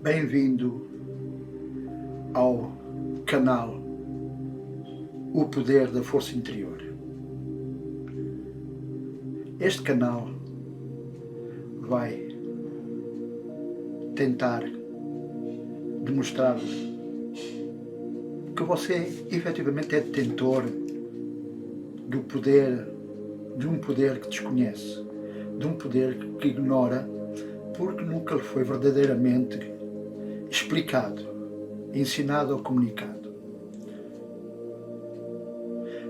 Bem-vindo ao canal O Poder da Força Interior. Este canal vai tentar demonstrar que você efetivamente é detentor do poder, de um poder que desconhece, de um poder que ignora, porque nunca lhe foi verdadeiramente explicado, ensinado ou comunicado.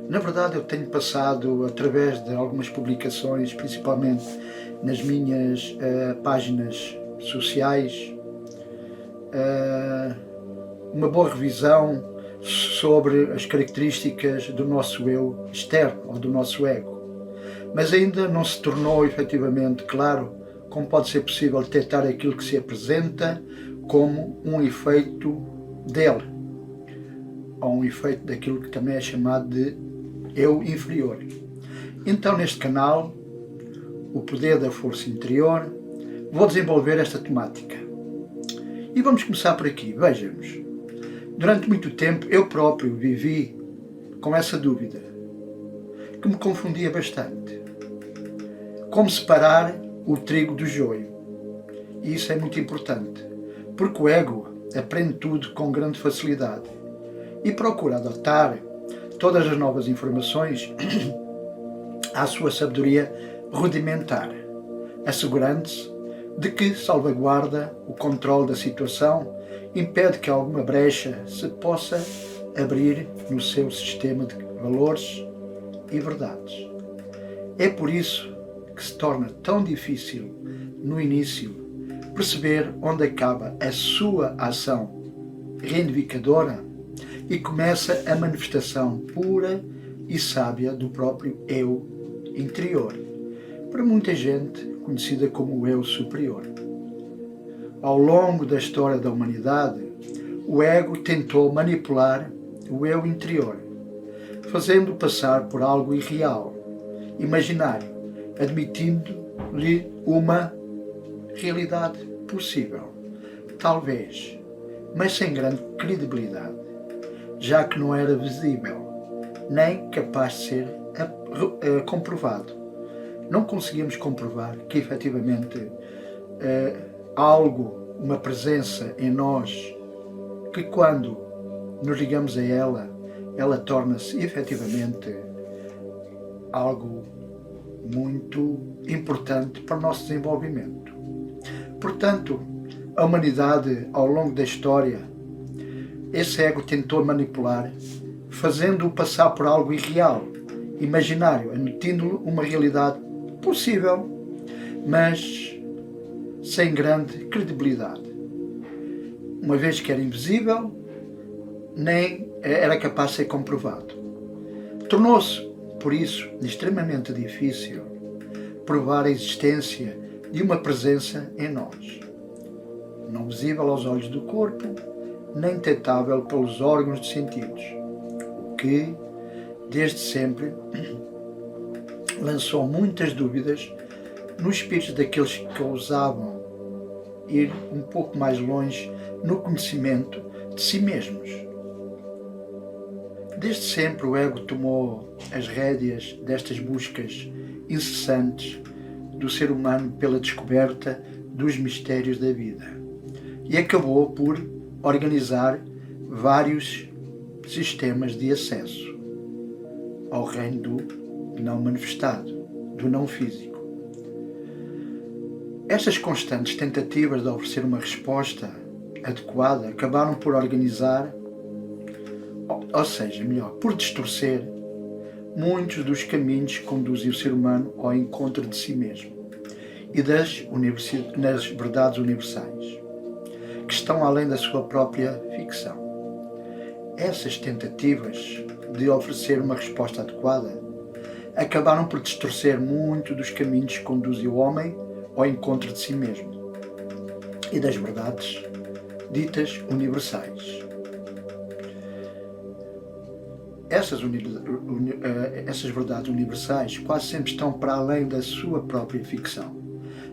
Na verdade, eu tenho passado, através de algumas publicações, principalmente nas minhas páginas sociais, uma boa revisão sobre as características do nosso eu externo, ou do nosso ego. Mas ainda não se tornou efetivamente claro como pode ser possível detectar aquilo que se apresenta como um efeito dele, ou um efeito daquilo que também é chamado de eu inferior. Então, neste canal, O Poder da Força Interior, vou desenvolver esta temática. E vamos começar por aqui. Vejamos. Durante muito tempo eu próprio vivi com essa dúvida, que me confundia bastante. Como separar o trigo do joio? E isso é muito importante, porque o ego aprende tudo com grande facilidade e procura adotar todas as novas informações à sua sabedoria rudimentar, assegurando-se de que salvaguarda o controle da situação, impede que alguma brecha se possa abrir no seu sistema de valores e verdades. É por isso que se torna tão difícil, no início, perceber onde acaba a sua ação reivindicadora e começa a manifestação pura e sábia do próprio eu interior, para muita gente conhecida como o eu superior. Ao longo da história da humanidade, o ego tentou manipular o eu interior, fazendo-o passar por algo irreal, imaginário, admitindo-lhe uma realidade possível, talvez, mas sem grande credibilidade, já que não era visível, nem capaz de ser comprovado. Não conseguimos comprovar que efetivamente algo, uma presença em nós, que quando nos ligamos a ela, ela torna-se efetivamente algo muito importante para o nosso desenvolvimento. Portanto, a humanidade, ao longo da história, esse ego tentou manipular, fazendo-o passar por algo irreal, imaginário, admitindo-lhe uma realidade possível, mas sem grande credibilidade. Uma vez que era invisível, nem era capaz de ser comprovado. Tornou-se, por isso, extremamente difícil provar a existência de uma presença em nós, não visível aos olhos do corpo, nem detectável pelos órgãos de sentidos, o que, desde sempre, lançou muitas dúvidas nos espíritos daqueles que ousavam ir um pouco mais longe no conhecimento de si mesmos. Desde sempre o ego tomou as rédeas destas buscas incessantes do ser humano pela descoberta dos mistérios da vida e acabou por organizar vários sistemas de acesso ao reino do não manifestado, do não físico. Estas constantes tentativas de oferecer uma resposta adequada acabaram por organizar, ou seja, melhor, por distorcer muitos dos caminhos que conduzem o ser humano ao encontro de si mesmo e das verdades universais, que estão além da sua própria ficção. Essas tentativas de oferecer uma resposta adequada acabaram por distorcer muito dos caminhos que conduzem o homem ao encontro de si mesmo e das verdades ditas universais. Essas verdades universais quase sempre estão para além da sua própria ficção.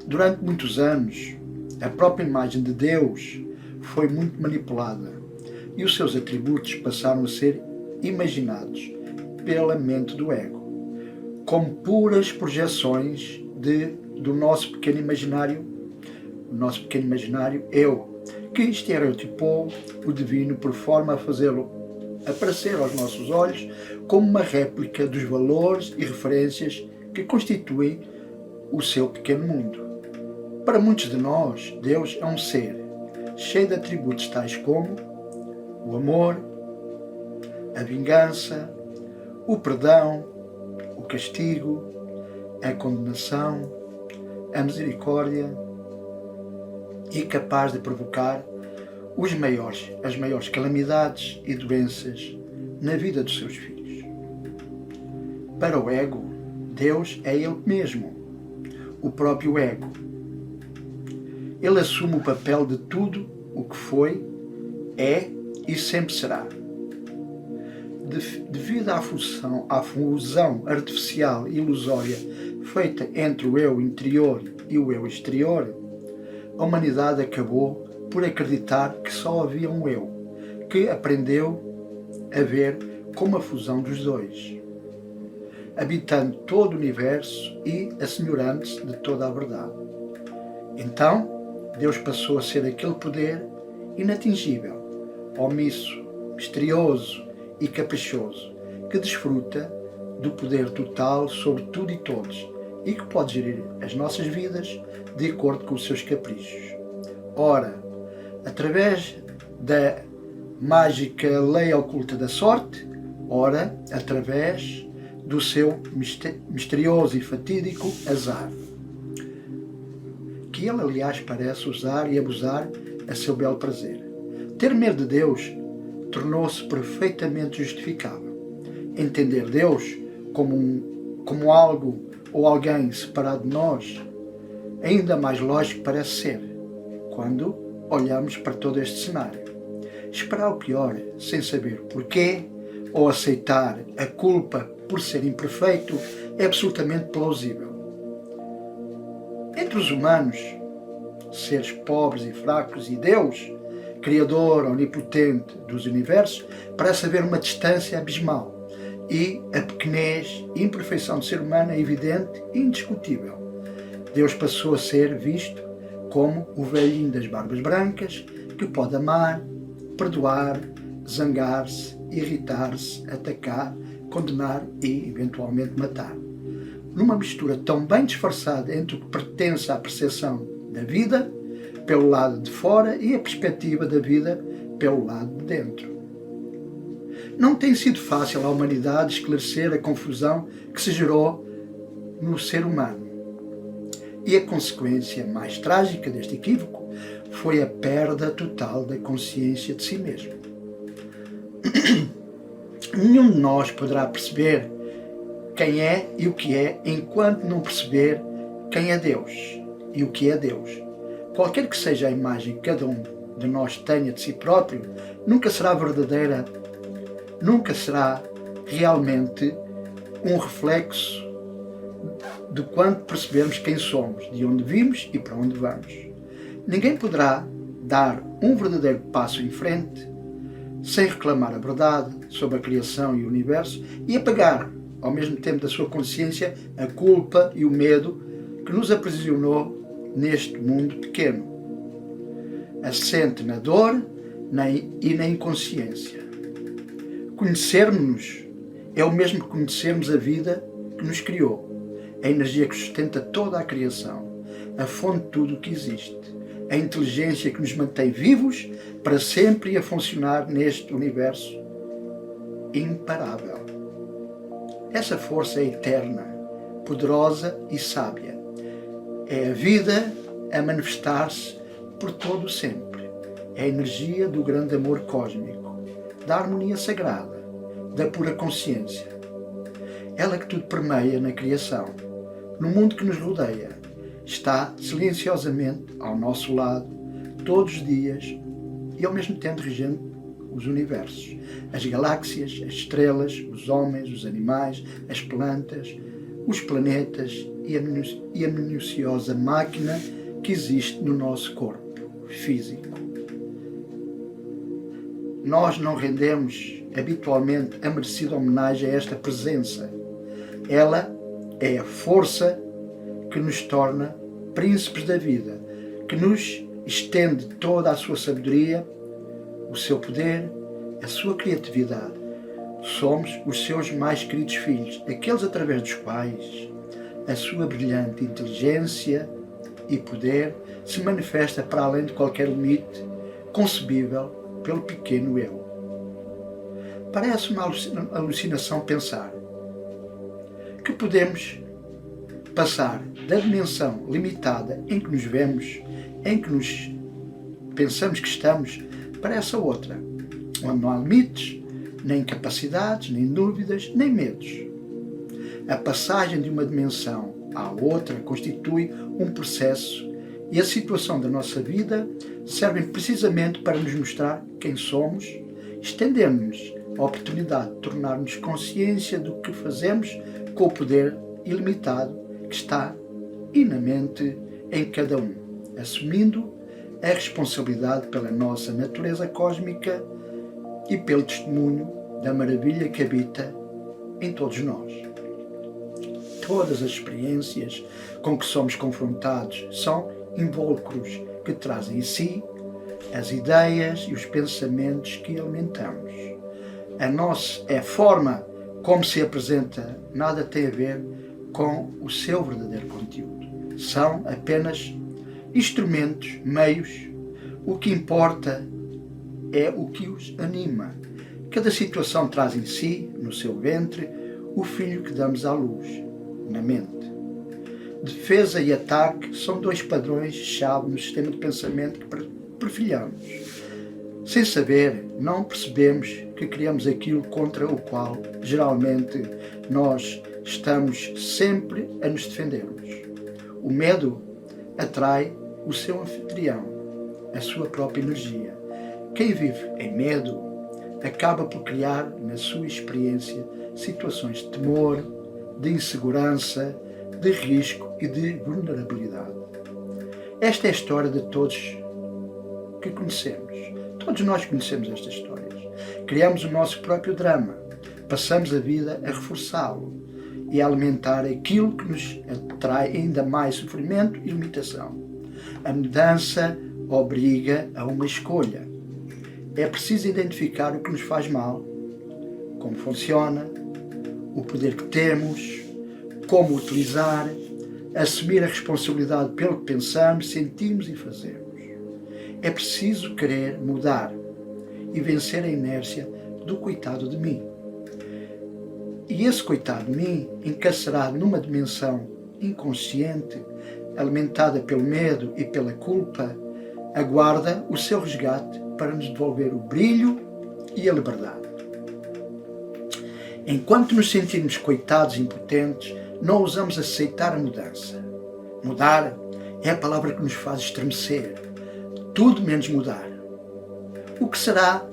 Durante muitos anos, a própria imagem de Deus foi muito manipulada e os seus atributos passaram a ser imaginados pela mente do ego, como puras projeções do nosso pequeno imaginário, eu, que estereotipou o divino por forma a fazê-lo aparecer aos nossos olhos como uma réplica dos valores e referências que constituem o seu pequeno mundo. Para muitos de nós, Deus é um ser cheio de atributos tais como o amor, a vingança, o perdão, o castigo, a condenação, a misericórdia, e capaz de provocar as maiores calamidades e doenças na vida dos seus filhos. Para o ego, Deus é Ele mesmo, o próprio ego. Ele assume o papel de tudo o que foi, é e sempre será. Devido à fusão artificial e ilusória feita entre o eu interior e o eu exterior, a humanidade acabou por acreditar que só havia um eu, que aprendeu a ver como a fusão dos dois, habitando todo o universo e assenhorando-se de toda a verdade. Então, Deus passou a ser aquele poder inatingível, omisso, misterioso e caprichoso, que desfruta do poder total sobre tudo e todos e que pode gerir as nossas vidas de acordo com os seus caprichos. Ora, através da mágica lei oculta da sorte, ora, através do seu misterioso e fatídico azar, que ele, aliás, parece usar e abusar a seu belo prazer. Ter medo de Deus tornou-se perfeitamente justificável. Entender Deus como algo ou alguém separado de nós, ainda mais lógico parece ser, quando olhamos para todo este cenário. Esperar o pior sem saber porquê ou aceitar a culpa por ser imperfeito é absolutamente plausível. Entre os humanos, seres pobres e fracos, e Deus, Criador onipotente dos universos, parece haver uma distância abismal, e a pequenez e imperfeição do ser humano é evidente e indiscutível. Deus passou a ser visto como o velhinho das barbas brancas, que pode amar, perdoar, zangar-se, irritar-se, atacar, condenar e, eventualmente, matar. Numa mistura tão bem disfarçada entre o que pertence à percepção da vida pelo lado de fora e a perspectiva da vida pelo lado de dentro. Não tem sido fácil à humanidade esclarecer a confusão que se gerou no ser humano. E a consequência mais trágica deste equívoco foi a perda total da consciência de si mesmo. Nenhum de nós poderá perceber quem é e o que é enquanto não perceber quem é Deus e o que é Deus. Qualquer que seja a imagem que cada um de nós tenha de si próprio, nunca será verdadeira, nunca será realmente um reflexo de quando percebemos quem somos, de onde vimos e para onde vamos. Ninguém poderá dar um verdadeiro passo em frente sem reclamar a verdade sobre a criação e o universo e apagar, ao mesmo tempo da sua consciência, a culpa e o medo que nos aprisionou neste mundo pequeno, assente na dor e na inconsciência. Conhecermos-nos é o mesmo que conhecermos a vida que nos criou, a energia que sustenta toda a criação, a fonte de tudo o que existe, a inteligência que nos mantém vivos para sempre e a funcionar neste universo imparável. Essa força é eterna, poderosa e sábia. É a vida a manifestar-se por todo o sempre. É a energia do grande amor cósmico, da harmonia sagrada, da pura consciência. Ela que tudo permeia na criação, no mundo que nos rodeia, está silenciosamente ao nosso lado, todos os dias, e ao mesmo tempo regendo os universos, as galáxias, as estrelas, os homens, os animais, as plantas, os planetas e a minuciosa máquina que existe no nosso corpo físico. nós não rendemos habitualmente a merecida homenagem a esta presença. Ela é a força que nos torna príncipes da vida, que nos estende toda a sua sabedoria, o seu poder, a sua criatividade. Somos os seus mais queridos filhos, aqueles através dos quais a sua brilhante inteligência e poder se manifesta para além de qualquer limite concebível pelo pequeno eu. Parece uma alucinação pensar que podemos passar da dimensão limitada em que nos vemos, em que nos pensamos que estamos, para essa outra, onde não há limites, nem capacidades, nem dúvidas, nem medos. A passagem de uma dimensão à outra constitui um processo e a situação da nossa vida servem precisamente para nos mostrar quem somos, estendendo-nos a oportunidade de tornar-nos consciência do que fazemos com o poder ilimitado que está inamente em cada um, assumindo a responsabilidade pela nossa natureza cósmica e pelo testemunho da maravilha que habita em todos nós. Todas as experiências com que somos confrontados são invólucros que trazem em si as ideias e os pensamentos que alimentamos. A forma como se apresenta nada tem a ver com o seu verdadeiro conteúdo. São apenas instrumentos, meios. O que importa é o que os anima. Cada situação traz em si, no seu ventre, o filho que damos à luz, na mente. Defesa e ataque são dois padrões-chave no sistema de pensamento que perfilhamos. Sem saber, não percebemos que criamos aquilo contra o qual, geralmente, nós estamos sempre a nos defendermos. O medo atrai o seu anfitrião, a sua própria energia. Quem vive em medo acaba por criar, na sua experiência, situações de temor, de insegurança, de risco e de vulnerabilidade. Esta é a história de todos que conhecemos. Todos nós conhecemos estas histórias. Criamos o nosso próprio drama. Passamos a vida a reforçá-lo e a alimentar aquilo que nos atrai ainda mais sofrimento e limitação. A mudança obriga a uma escolha. É preciso identificar o que nos faz mal, como funciona, o poder que temos, como utilizar, assumir a responsabilidade pelo que pensamos, sentimos e fazemos. É preciso querer mudar e vencer a inércia do coitado de mim. E esse coitado de mim, encarcerado numa dimensão inconsciente, alimentada pelo medo e pela culpa, aguarda o seu resgate para nos devolver o brilho e a liberdade. Enquanto nos sentirmos coitados e impotentes, não ousamos aceitar a mudança. Mudar é a palavra que nos faz estremecer. Tudo menos mudar. O que será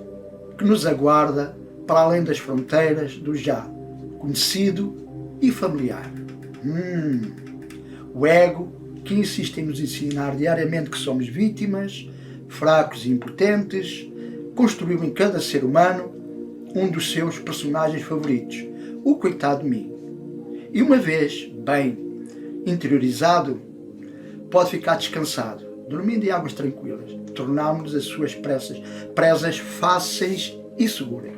que nos aguarda para além das fronteiras do já conhecido e familiar? O ego, que insiste em nos ensinar diariamente que somos vítimas, fracos e impotentes, construiu em cada ser humano um dos seus personagens favoritos, o coitado de mim. E uma vez bem interiorizado, pode ficar descansado, dormindo em águas tranquilas, tornarmos as suas presas fáceis e seguras.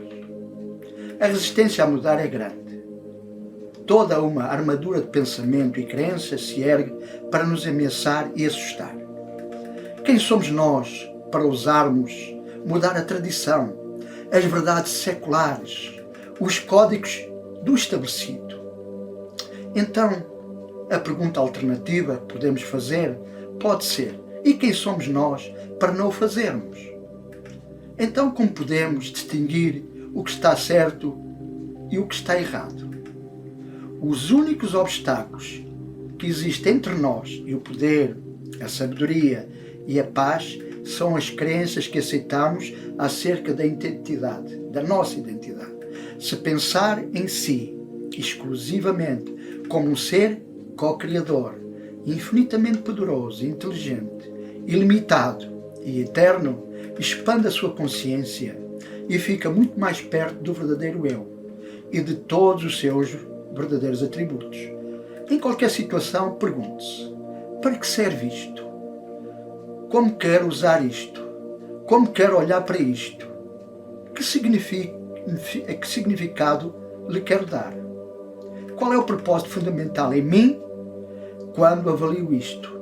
A resistência a mudar é grande. Toda uma armadura de pensamento e crenças se ergue para nos ameaçar e assustar. Quem somos nós para ousarmos mudar a tradição, as verdades seculares, os códigos do estabelecido? Então, a pergunta alternativa que podemos fazer pode ser: e quem somos nós para não o fazermos? Então, como podemos distinguir o que está certo e o que está errado? Os únicos obstáculos que existem entre nós e o poder, a sabedoria e a paz são as crenças que aceitamos acerca da identidade, da nossa identidade. Se pensar em si exclusivamente como um ser co-criador, infinitamente poderoso, inteligente, ilimitado e eterno, expande a sua consciência e fica muito mais perto do verdadeiro eu e de todos os seus verdadeiros atributos. Em qualquer situação, pergunte-se: para que serve isto? Como quero usar isto? Como quero olhar para isto? Que significado lhe quero dar? Qual é o propósito fundamental em mim quando avalio isto?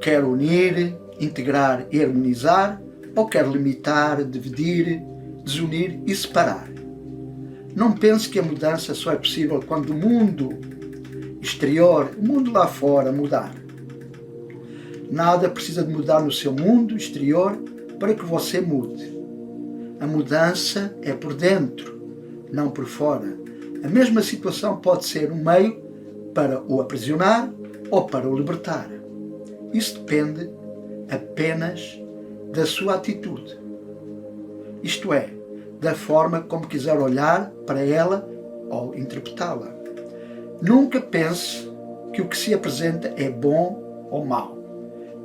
Quero unir, integrar e harmonizar, ou quero limitar, dividir, desunir e separar? Não pense que a mudança só é possível quando o mundo exterior, o mundo lá fora, mudar. Nada precisa de mudar no seu mundo exterior para que você mude. A mudança é por dentro, não por fora. A mesma situação pode ser um meio para o aprisionar ou para o libertar. Isso depende apenas da sua atitude. Isto é, da forma como quiser olhar para ela ou interpretá-la. Nunca pense que o que se apresenta é bom ou mau.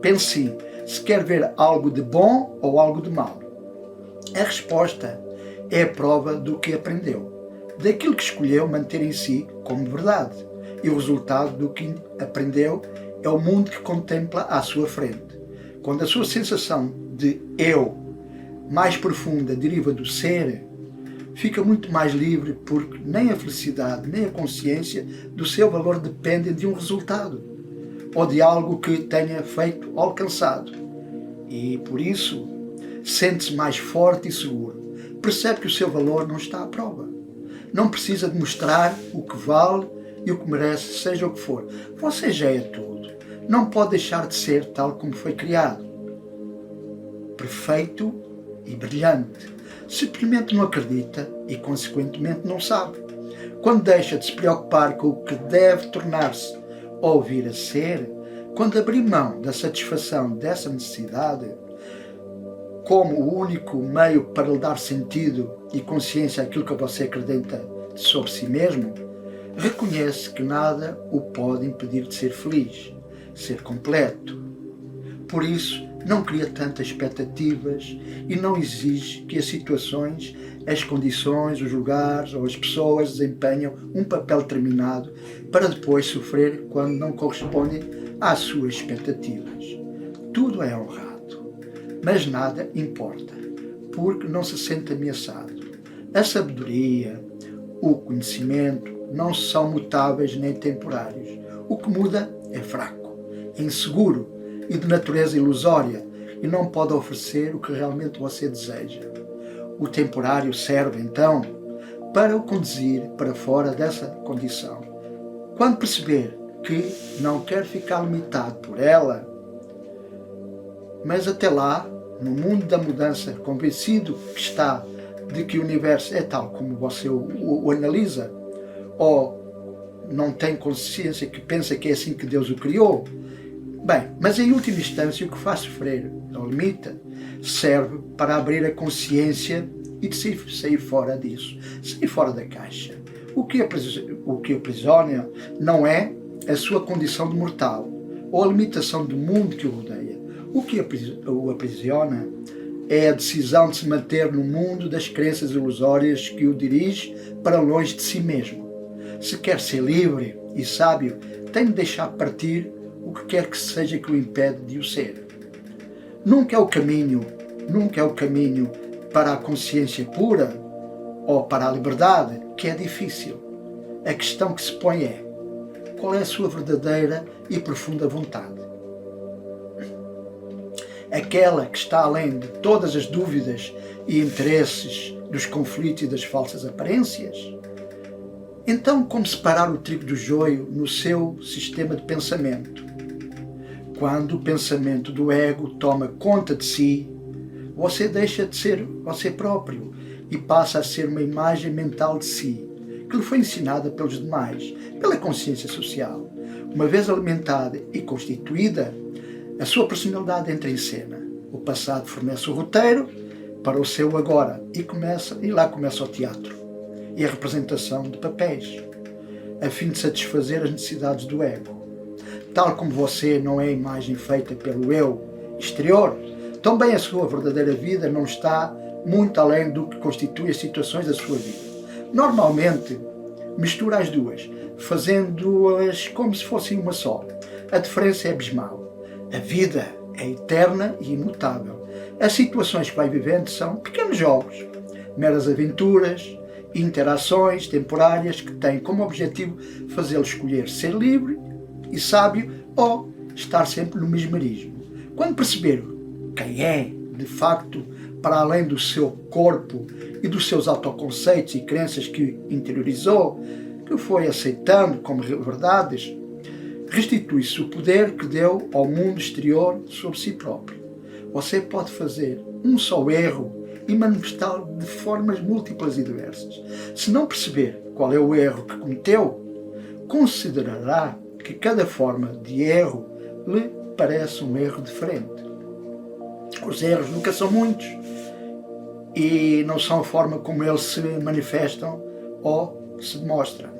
Pense sim, se quer ver algo de bom ou algo de mau. A resposta é a prova do que aprendeu, daquilo que escolheu manter em si como verdade. E o resultado do que aprendeu é o mundo que contempla à sua frente. Quando a sua sensação de eu mais profunda deriva do ser, fica muito mais livre, porque nem a felicidade nem a consciência do seu valor dependem de um resultado ou de algo que tenha feito ou alcançado. E por isso sente-se mais forte e seguro. Percebe que o seu valor não está à prova. Não precisa de mostrar o que vale e o que merece, seja o que for. Você já é tudo. Não pode deixar de ser tal como foi criado. Perfeito e brilhante. Simplesmente não acredita e, consequentemente, não sabe. Quando deixa de se preocupar com o que deve tornar-se ou vir a ser, quando abrir mão da satisfação dessa necessidade como o único meio para lhe dar sentido e consciência àquilo que você acredita sobre si mesmo, reconhece que nada o pode impedir de ser feliz, ser completo. Por isso, não cria tantas expectativas e não exige que as situações, as condições, os lugares ou as pessoas desempenham um papel determinado para depois sofrer quando não correspondem às suas expectativas. Tudo é honrado, mas nada importa, porque não se sente ameaçado. A sabedoria, o conhecimento não são mutáveis nem temporários. O que muda é fraco, é inseguro e de natureza ilusória e não pode oferecer o que realmente você deseja. O temporário serve, então, para o conduzir para fora dessa condição. Quando perceber que não quer ficar limitado por ela, mas até lá, no mundo da mudança, convencido que está de que o universo é tal como você o analisa, ou não tem consciência que pensa que é assim que Deus o criou, bem, mas em última instância o que faz sofrer, ou limita, serve para abrir a consciência e de sair fora disso, sair fora da caixa. O que aprisiona não é a sua condição de mortal ou a limitação do mundo que o rodeia. O que o aprisiona é a decisão de se manter no mundo das crenças ilusórias que o dirige para longe de si mesmo. Se quer ser livre e sábio, tem de deixar partir o que quer que seja que o impede de o ser. Nunca é o caminho para a consciência pura ou para a liberdade que é difícil. A questão que se põe é: qual é a sua verdadeira e profunda vontade? Aquela que está além de todas as dúvidas e interesses, dos conflitos e das falsas aparências? Então, como separar o trigo do joio no seu sistema de pensamento? Quando o pensamento do ego toma conta de si, você deixa de ser você próprio e passa a ser uma imagem mental de si, que lhe foi ensinada pelos demais, pela consciência social. Uma vez alimentada e constituída, a sua personalidade entra em cena. O passado fornece o roteiro para o seu agora e lá começa o teatro e a representação de papéis, a fim de satisfazer as necessidades do ego. Tal como você não é a imagem feita pelo eu exterior, também a sua verdadeira vida não está muito além do que constitui as situações da sua vida. Normalmente, mistura as duas, fazendo-as como se fossem uma só. A diferença é abismal. A vida é eterna e imutável. As situações que vai vivendo são pequenos jogos, meras aventuras, interações temporárias que têm como objetivo fazê-lo escolher ser livre e sábio ou estar sempre no mesmerismo. Quando perceber quem é, de facto, para além do seu corpo e dos seus autoconceitos e crenças que interiorizou, que foi aceitando como verdades, restitui-se o poder que deu ao mundo exterior sobre si próprio. Você pode fazer um só erro e manifestá-lo de formas múltiplas e diversas. Se não perceber qual é o erro que cometeu, considerará que cada forma de erro lhe parece um erro diferente. Os erros nunca são muitos e não são a forma como eles se manifestam ou se mostram.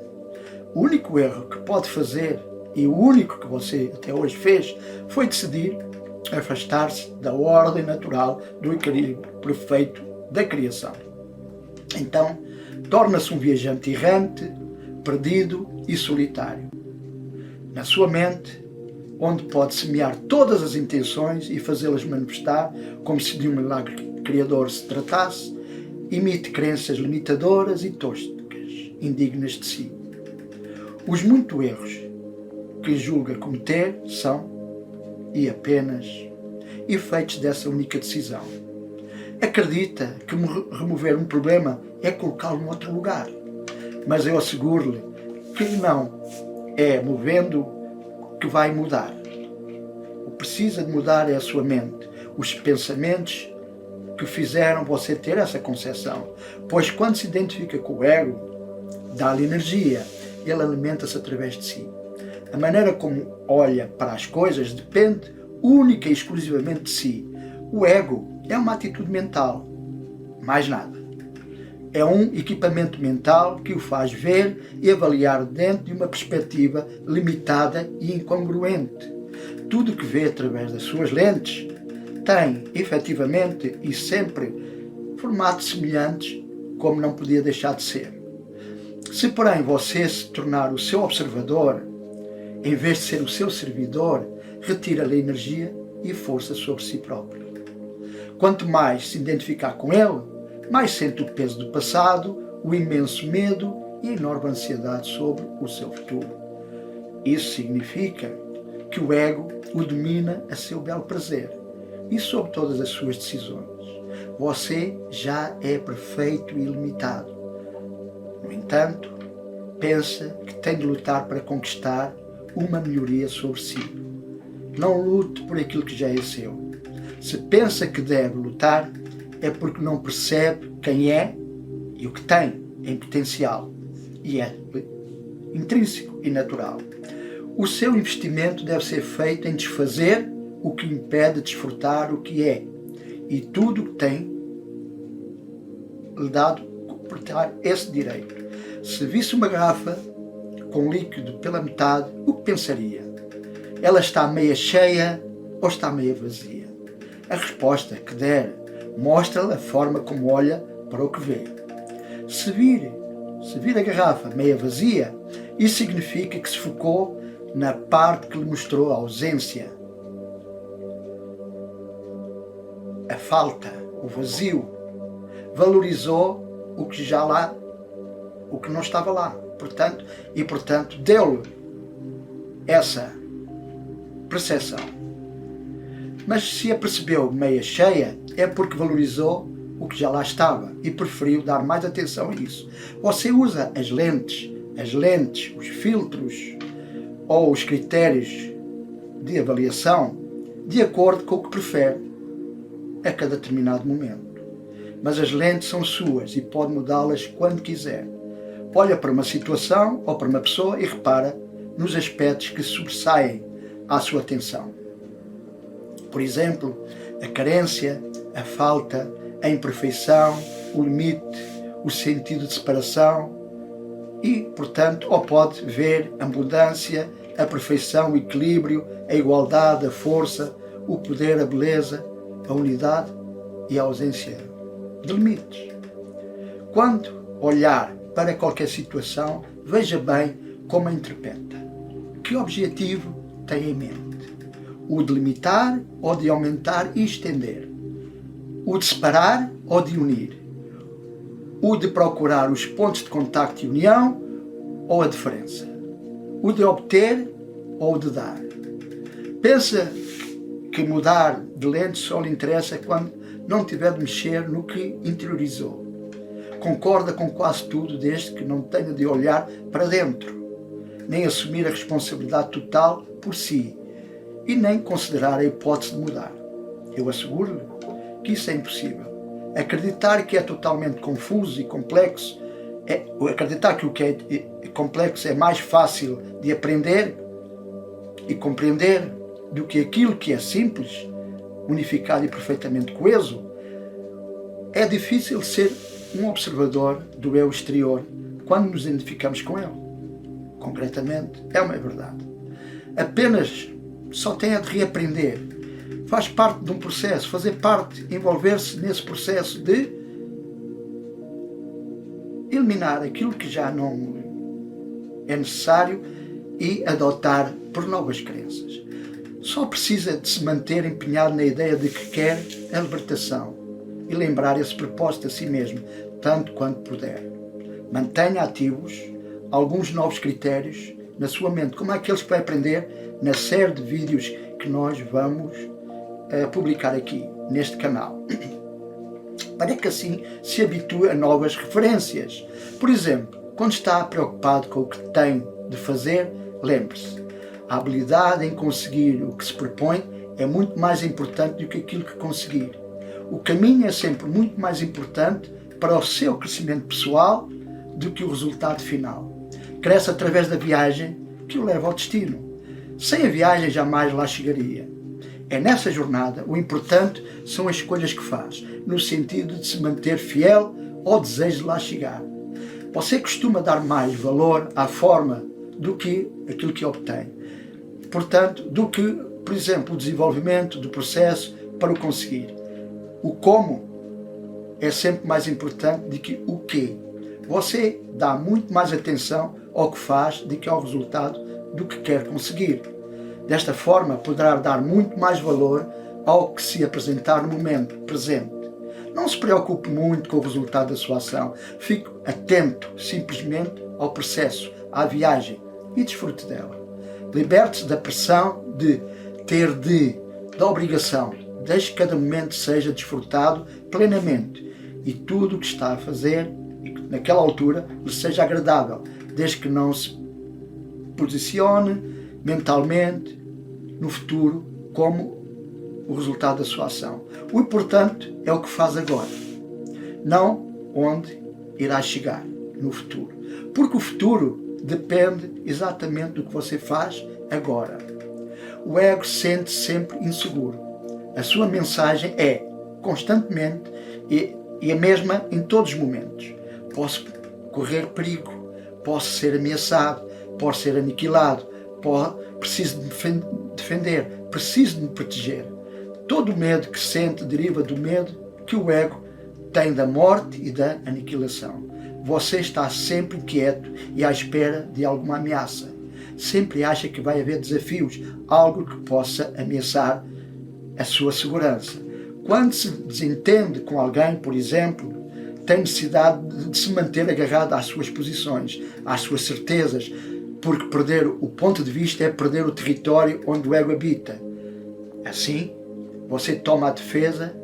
O único erro que pode fazer, e o único que você até hoje fez, foi decidir afastar-se da ordem natural do equilíbrio perfeito da criação. Então, torna-se um viajante errante, perdido e solitário. Na sua mente, onde pode semear todas as intenções e fazê-las manifestar como se de um milagre criador se tratasse, emite crenças limitadoras e tóxicas, indignas de si. Os muitos erros que julga cometer são, e apenas, efeitos dessa única decisão. Acredita que remover um problema é colocá-lo em outro lugar, mas eu asseguro-lhe que não é movendo que vai mudar. O que precisa de mudar é a sua mente, os pensamentos que fizeram você ter essa concepção, pois quando se identifica com o ego, dá-lhe energia, ele alimenta-se através de si. A maneira como olha para as coisas depende única e exclusivamente de si. O ego é uma atitude mental, mais nada. É um equipamento mental que o faz ver e avaliar dentro de uma perspectiva limitada e incongruente. Tudo que vê através das suas lentes tem, efetivamente e sempre, formatos semelhantes, como não podia deixar de ser. Se, porém, você se tornar o seu observador, em vez de ser o seu servidor, retira-lhe energia e força sobre si próprio. Quanto mais se identificar com ele, mais sente o peso do passado, o imenso medo e a enorme ansiedade sobre o seu futuro. Isso significa que o ego o domina a seu belo prazer e sobre todas as suas decisões. Você já é perfeito e ilimitado. No entanto, pensa que tem de lutar para conquistar uma melhoria sobre si. Não lute por aquilo que já é seu. Se pensa que deve lutar, é porque não percebe quem é e o que tem em potencial. E é intrínseco e natural. O seu investimento deve ser feito em desfazer o que impede de desfrutar o que é e tudo o que tem lhe dado por ter esse direito. Se visse uma garrafa com líquido pela metade, o que pensaria? Ela está meia cheia ou está meia vazia? A resposta que der mostra-lhe a forma como olha para o que vê. Se vir a garrafa meia vazia, isso significa que se focou na parte que lhe mostrou a ausência, a falta, o vazio. Valorizou o que já lá, o que não estava lá. Portanto, deu-lhe essa percepção. Mas se a percebeu meia cheia, é porque valorizou o que já lá estava e preferiu dar mais atenção a isso. Você usa as lentes, os filtros ou os critérios de avaliação de acordo com o que prefere a cada determinado momento. Mas as lentes são suas e pode mudá-las quando quiser. Olha para uma situação ou para uma pessoa e repara nos aspectos que sobressaem à sua atenção. Por exemplo, a carência, a falta, a imperfeição, o limite, o sentido de separação e, portanto, ou pode ver a abundância, a perfeição, o equilíbrio, a igualdade, a força, o poder, a beleza, a unidade e a ausência de limites. Quando olhar para qualquer situação, veja bem como a interpreta. Que objetivo tem em mente? O de limitar ou de aumentar e estender? O de separar ou de unir? O de procurar os pontos de contacto e união ou a diferença? O de obter ou o de dar? Pensa que mudar de lente só lhe interessa quando não tiver de mexer no que interiorizou. Concorda com quase tudo desde que não tenha de olhar para dentro, nem assumir a responsabilidade total por si e nem considerar a hipótese de mudar. Eu asseguro-lhe que isso é impossível. Acreditar que é totalmente confuso e complexo, acreditar que o que é complexo é mais fácil de aprender e compreender do que aquilo que é simples, unificado e perfeitamente coeso, é difícil ser um observador do eu exterior quando nos identificamos com ele. Concretamente, é uma verdade. Apenas só tem a de reaprender. Faz parte de um processo, fazer parte, envolver-se nesse processo de eliminar aquilo que já não é necessário e adotar por novas crenças. Só precisa de se manter empenhado na ideia de que quer a libertação e lembrar esse propósito a si mesmo, tanto quanto puder. Mantenha ativos alguns novos critérios na sua mente, como aqueles que vai aprender na série de vídeos que nós vamos publicar aqui neste canal, para que assim se habitue a novas referências. Por exemplo, quando está preocupado com o que tem de fazer, lembre-se, a habilidade em conseguir o que se propõe é muito mais importante do que aquilo que conseguir. O caminho é sempre muito mais importante para o seu crescimento pessoal do que o resultado final. Cresce através da viagem que o leva ao destino. Sem a viagem jamais lá chegaria. É nessa jornada, o importante são as escolhas que faz, no sentido de se manter fiel ao desejo de lá chegar. Você costuma dar mais valor à forma do que aquilo que obtém. Portanto, do que, por exemplo, o desenvolvimento do processo para o conseguir. O como é sempre mais importante do que o quê. Você dá muito mais atenção ao que faz do que ao resultado do que quer conseguir. Desta forma, poderá dar muito mais valor ao que se apresentar no momento presente. Não se preocupe muito com o resultado da sua ação. Fique atento simplesmente ao processo, à viagem e desfrute dela. Liberte-se da pressão de ter da obrigação. Deixe que cada momento seja desfrutado plenamente e tudo o que está a fazer, naquela altura, lhe seja agradável, desde que não se posicione mentalmente no futuro como o resultado da sua ação. O importante é o que faz agora, não onde irá chegar no futuro. Porque o futuro depende exatamente do que você faz agora. O ego sente-se sempre inseguro. A sua mensagem é, constantemente, e a mesma em todos os momentos. Posso correr perigo, posso ser ameaçado, posso ser aniquilado, preciso de me defender, preciso de me proteger. Todo o medo que sente deriva do medo que o ego tem da morte e da aniquilação. Você está sempre inquieto e à espera de alguma ameaça. Sempre acha que vai haver desafios, algo que possa ameaçar a sua segurança. Quando se desentende com alguém, por exemplo, tem necessidade de se manter agarrado às suas posições, às suas certezas, porque perder o ponto de vista é perder o território onde o ego habita. Assim, você toma a defesa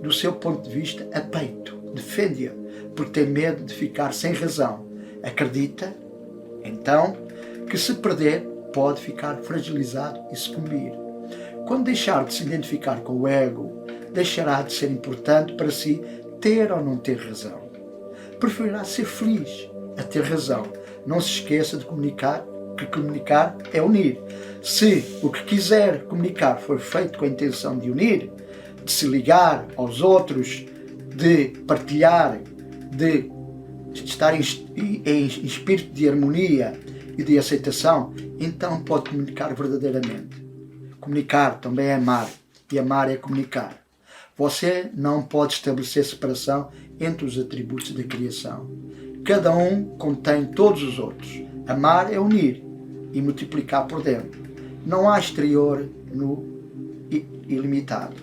do seu ponto de vista a peito, defende-a, porque tem medo de ficar sem razão. Acredita, então, que se perder pode ficar fragilizado e sucumbir. Quando deixar de se identificar com o ego, deixará de ser importante para si ter ou não ter razão. Preferirá ser feliz a ter razão. Não se esqueça de comunicar, que comunicar é unir. Se o que quiser comunicar for feito com a intenção de unir, de se ligar aos outros, de partilhar, de estar em espírito de harmonia e de aceitação, então pode comunicar verdadeiramente. Comunicar também é amar, e amar é comunicar. Você não pode estabelecer separação entre os atributos da criação. Cada um contém todos os outros. Amar é unir e multiplicar por dentro. Não há exterior no ilimitado.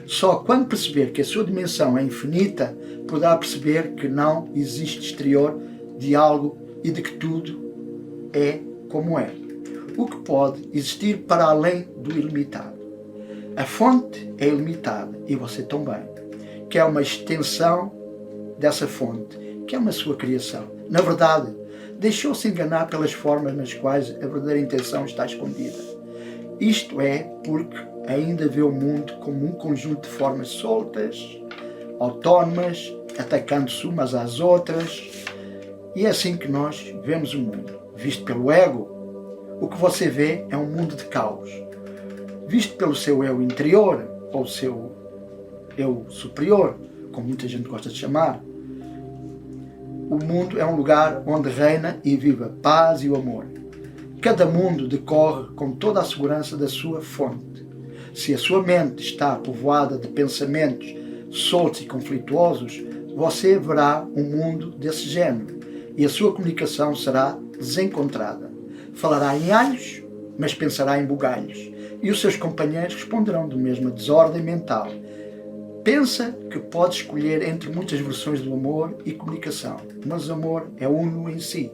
Só quando perceber que a sua dimensão é infinita, poderá perceber que não existe exterior de algo e de que tudo é como é. O que pode existir para além do ilimitado. A fonte é ilimitada e você também, que é uma extensão dessa fonte, que é uma sua criação. Na verdade, deixou-se enganar pelas formas nas quais a verdadeira intenção está escondida. Isto é porque ainda vê o mundo como um conjunto de formas soltas, autónomas, atacando-se umas às outras. E é assim que nós vemos o mundo. Visto pelo ego, o que você vê é um mundo de caos. Visto pelo seu eu interior, ou seu eu superior, como muita gente gosta de chamar, o mundo é um lugar onde reina e vive a paz e o amor. Cada mundo decorre com toda a segurança da sua fonte. Se a sua mente está povoada de pensamentos soltos e conflituosos, você verá um mundo desse género e a sua comunicação será desencontrada. Falará em alhos, mas pensará em bugalhos, e os seus companheiros responderão da mesma desordem mental. Pensa que pode escolher entre muitas versões do amor e comunicação, mas o amor é uno em si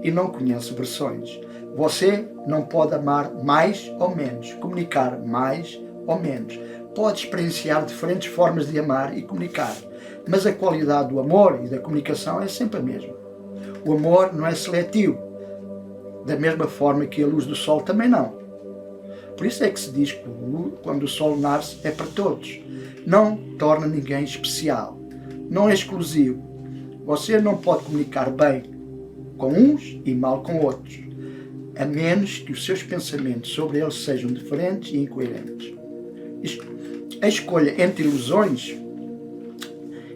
e não conhece versões. Você não pode amar mais ou menos, comunicar mais ou menos. Pode experienciar diferentes formas de amar e comunicar, mas a qualidade do amor e da comunicação é sempre a mesma. O amor não é seletivo, da mesma forma que a luz do sol também não. Por isso é que se diz que quando o sol nasce é para todos. Não torna ninguém especial. Não é exclusivo. Você não pode comunicar bem com uns e mal com outros, a menos que os seus pensamentos sobre eles sejam diferentes e incoerentes. A escolha entre ilusões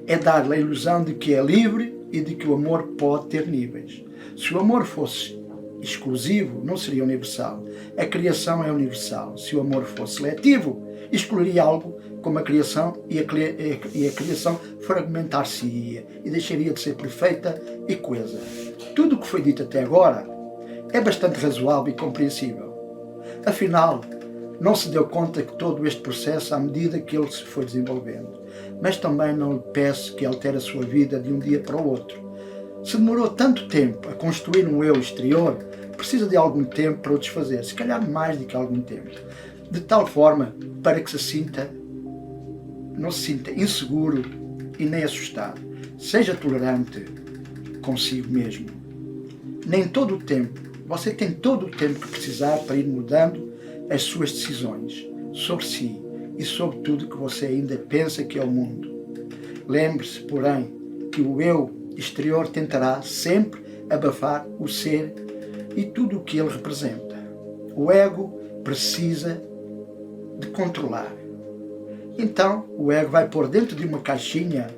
é dar-lhe a ilusão de que é livre e de que o amor pode ter níveis. Se o amor fosse exclusivo, não seria universal. A criação é universal. Se o amor fosse seletivo, excluiria algo como a criação e a criação fragmentar-se-ia e deixaria de ser perfeita e coesa. Tudo o que foi dito até agora é bastante razoável e compreensível. Afinal, não se deu conta que todo este processo, à medida que ele se foi desenvolvendo, mas também não lhe peço que altere a sua vida de um dia para o outro. Se demorou tanto tempo a construir um eu exterior, precisa de algum tempo para o desfazer, se calhar mais do que algum tempo, de tal forma para que não se sinta inseguro e nem assustado. Seja tolerante consigo mesmo. Nem todo o tempo, você tem todo o tempo que precisar para ir mudando as suas decisões sobre si e sobre tudo que você ainda pensa que é o mundo. Lembre-se, porém, que o eu exterior tentará sempre abafar o ser e tudo o que ele representa. O ego precisa de controlar. Então, o ego vai pôr dentro de uma caixinha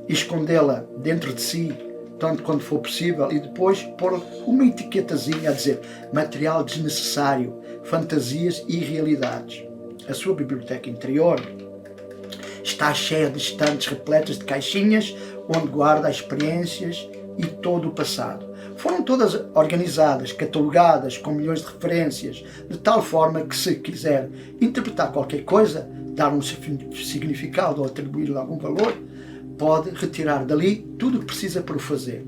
e escondê-la dentro de si, tanto quanto for possível, e depois pôr uma etiquetazinha a dizer material desnecessário, fantasias e irrealidades. A sua biblioteca interior está cheia de estantes repletas de caixinhas onde guarda as experiências e todo o passado. Foram todas organizadas, catalogadas com milhões de referências, de tal forma que, se quiser interpretar qualquer coisa, dar um significado ou atribuir-lhe algum valor, pode retirar dali tudo o que precisa para o fazer,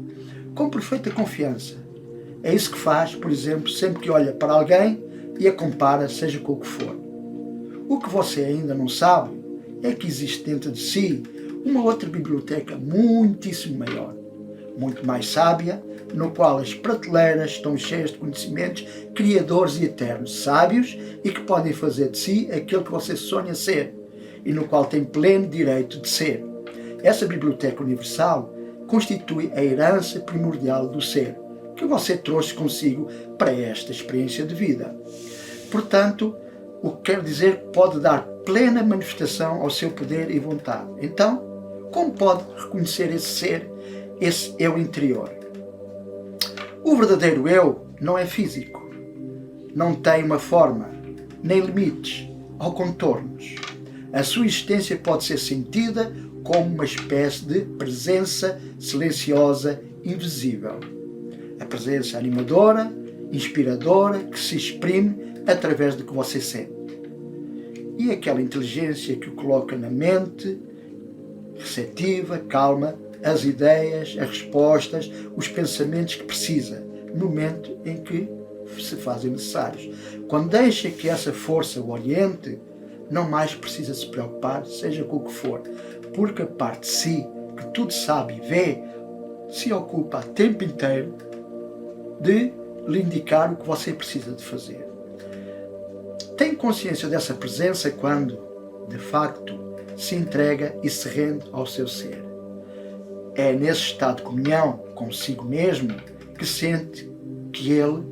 com perfeita confiança. É isso que faz, por exemplo, sempre que olha para alguém e a compara, seja com o que for. O que você ainda não sabe é que existe dentro de si uma outra biblioteca muitíssimo maior, muito mais sábia, no qual as prateleiras estão cheias de conhecimentos criadores e eternos, sábios e que podem fazer de si aquilo que você sonha ser e no qual tem pleno direito de ser. Essa biblioteca universal constitui a herança primordial do ser, que você trouxe consigo para esta experiência de vida. Portanto, o que quer dizer que pode dar plena manifestação ao seu poder e vontade. Então, como pode reconhecer esse ser, esse eu interior? O verdadeiro eu não é físico, não tem uma forma, nem limites ou contornos. A sua existência pode ser sentida como uma espécie de presença silenciosa, invisível. A presença animadora, inspiradora, que se exprime através do que você sente. E aquela inteligência que o coloca na mente, receptiva, calma, as ideias, as respostas, os pensamentos que precisa, no momento em que se fazem necessários. Quando deixa que essa força o oriente, não mais precisa se preocupar, seja com o que for, porque a parte de si, que tudo sabe e vê, se ocupa o tempo inteiro de lhe indicar o que você precisa de fazer. Tem consciência dessa presença quando, de facto, se entrega e se rende ao seu ser. É nesse estado de comunhão consigo mesmo que sente que ele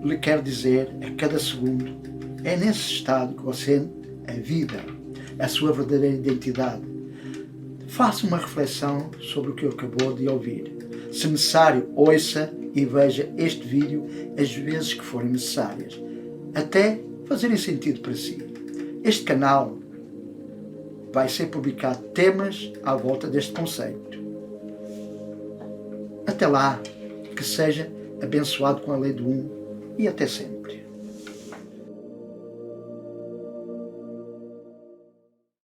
lhe quer dizer a cada segundo. É nesse estado que você sente a vida, a sua verdadeira identidade. Faça uma reflexão sobre o que acabou de ouvir. Se necessário, ouça e veja este vídeo as vezes que forem necessárias, até fazerem sentido para si. Este canal vai ser publicado temas à volta deste conceito. Até lá, que seja abençoado com a lei do 1 e até sempre.